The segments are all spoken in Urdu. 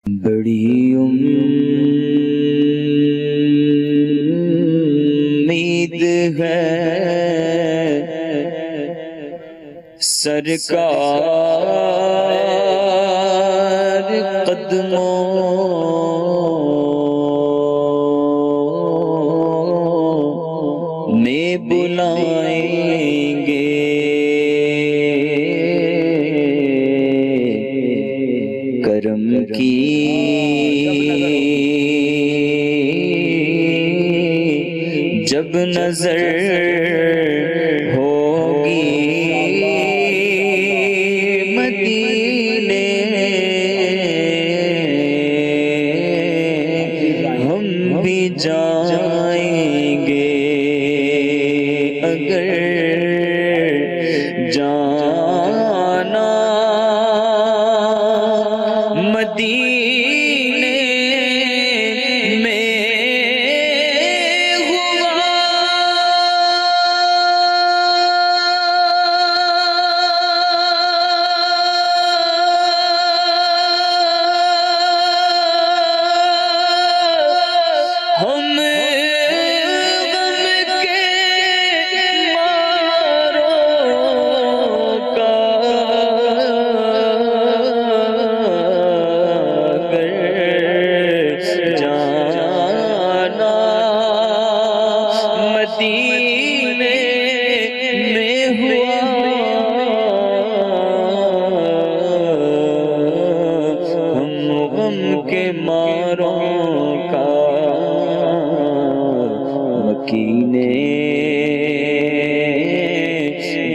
بڑی امید ہے سرکار قدموں میں بلائیں گے، کرم کی جب نظر ہوگی مدینے، ہم بھی جائیں گے اگر جانا مدینے میں ہوا۔ ہم غم کے ماروں کا جانا مدینے میں ہوا، ہم غم کے ماروں کا مکینے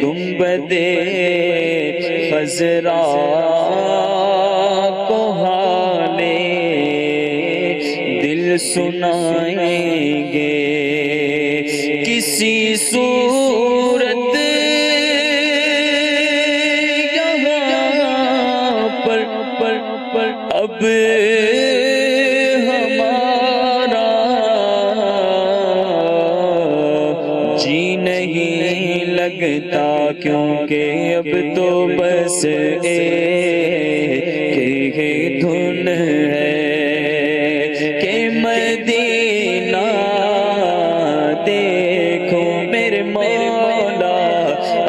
گنبد خضرا کو حالے دل سنائیں گے، کسی صورت یہاں پر اب ہمارا جی نہیں لگتا، کیونکہ اب تو بس ایک دھن ہے کہ مدینہ دیکھو میرے مولا،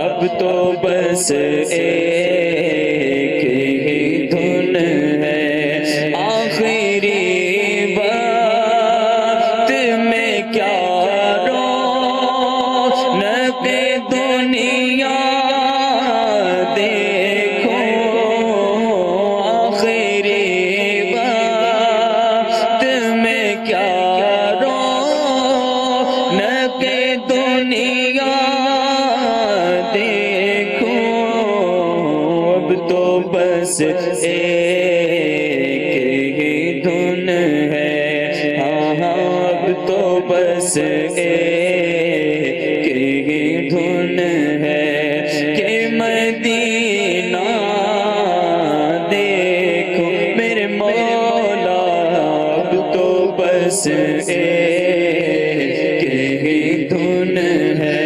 اب تو بس ایک ہی دھن ہے، آخری وقت میں کیا رونق دنیا دیکھو، آخری وقت میں کیا رونق دنیا دیکھو، اب تو بس ایک ہی دھن ہے، ہاں اب تو بس ایک ہی دھن ہے کہ مدینہ دیکھو میرے مولا، اب تو بس ایک ہی دھن ہے،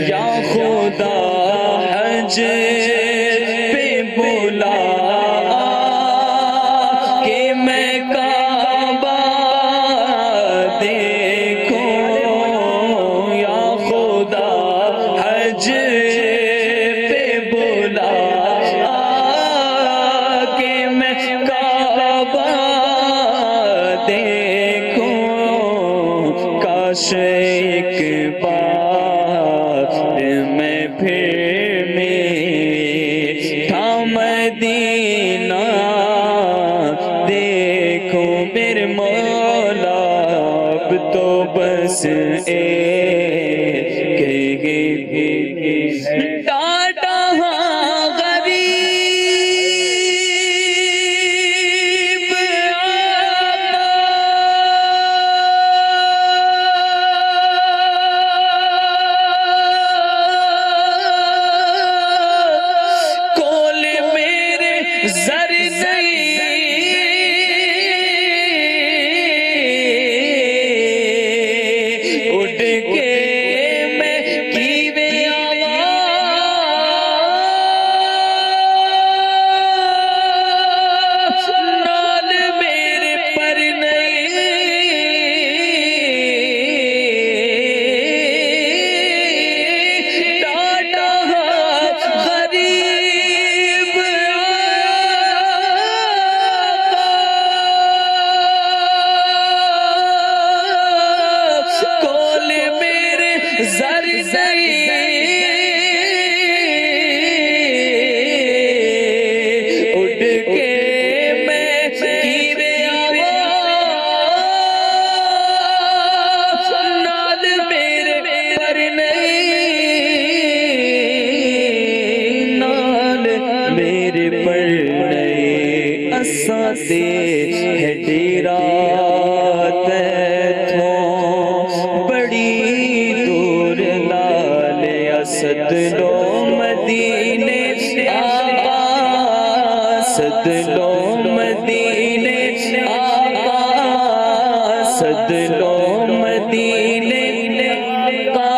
یا خدا حج پہ بولا کہ میں کعبہ دیکھوں، یا خدا حج پہ بولا کہ میں کعبہ دیکھوں، کاش ایک بار میں پھر میٹھا مدینہ دیکھوں میرے مولا، اب تو بس ایک ہی ٹاٹا ہاں غریب کول میرے زر نہیں اٹھ ہے ڈیرا تیتھوں، بڑی دور لال اسد لو مدینے آقا، اسد لو مدینے آقا، اسد لو مدینے آقا،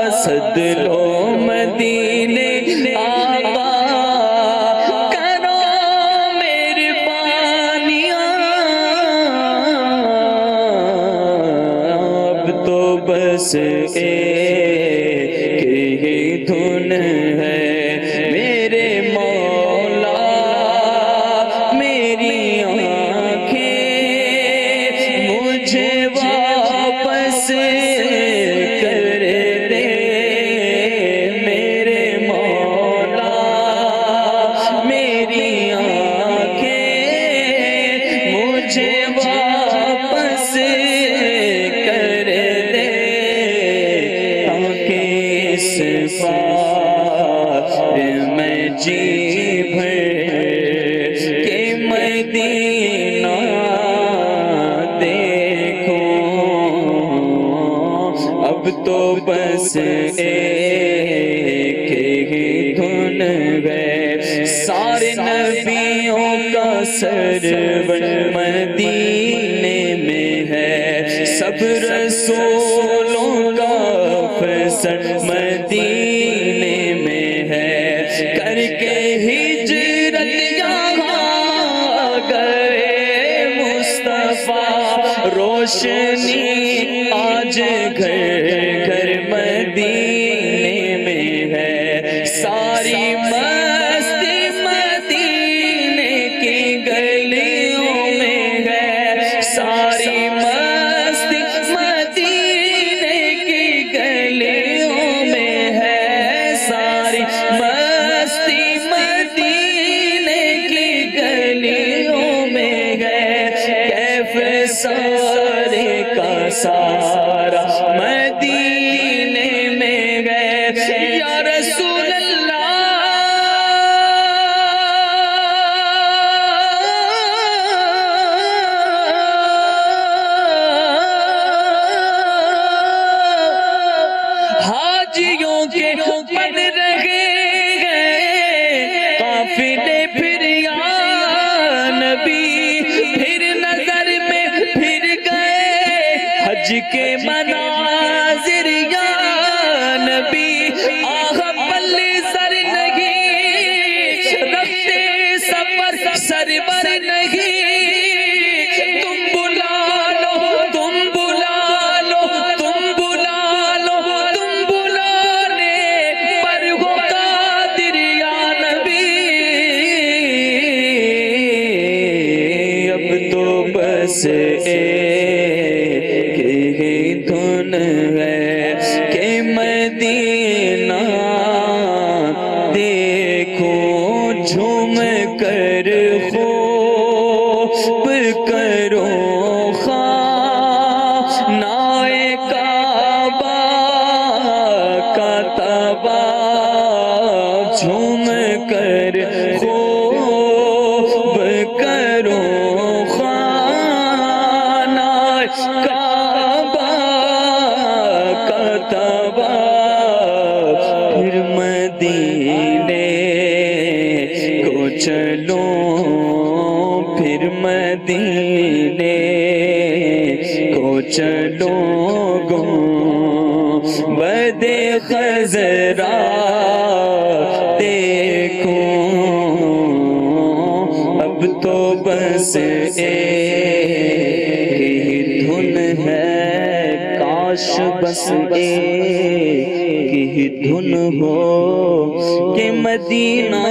اسد لو مدینے آقا، کرو مہربانیاں، اب تو بس ایک ہی دھن ہے میرے مولا، میری آنکھیں مجھے واپس کر دے، میرے مولا میری آنکھیں مجھے واپس کر دے، تاکہ اس بار میں جی بھر کے مدینہ دیکھوں، اب تو بس ایک ہی دھن ہے، سارے نبیوں کا سرور مدینے میں ہے، سب رسولوں کا افسر مدینے میں ہے، کر کے ہجرت یہاں گئے مصطفیٰ، روشنی آج گھر گھر مدینے میں ہے، ساری مستی مدینے کی گلیوں میں ہے، ساری مستی مدینے کی گلیوں میں ہے، ساری مستی مدینے کی گلیوں میں ہے، کیف سارے کا سارا مدینے میں ہے، یا رسول اللہ حاجیوں کے بن رہے ہیں قافلے، پھر یا نبی پھر نظر میں پھر گئے حج کے مناظر، یا نبی آہ پلے سر نہیں رکھتے سفر سرور نہیں، تم بلا لو تم بلا لو تم بلا لو تم بلانے پر ہو قادر یا نبی، اب تو بس ایک ہی دھن ہے کہ مدینہ دیکھو، جھوم کر خوب کرو خانۂ کعبہ کا طواف، جھوم کر خوب کرو خانۂ کعبہ کا طواف، پھر مدینے کو چلو، پھر مدینے کو چلو گو بدِ خضرا دیکھو، اب تو بس ایک ہی دھن ہے، کاش بس ایک ہی دھن ہو کہ مدینہ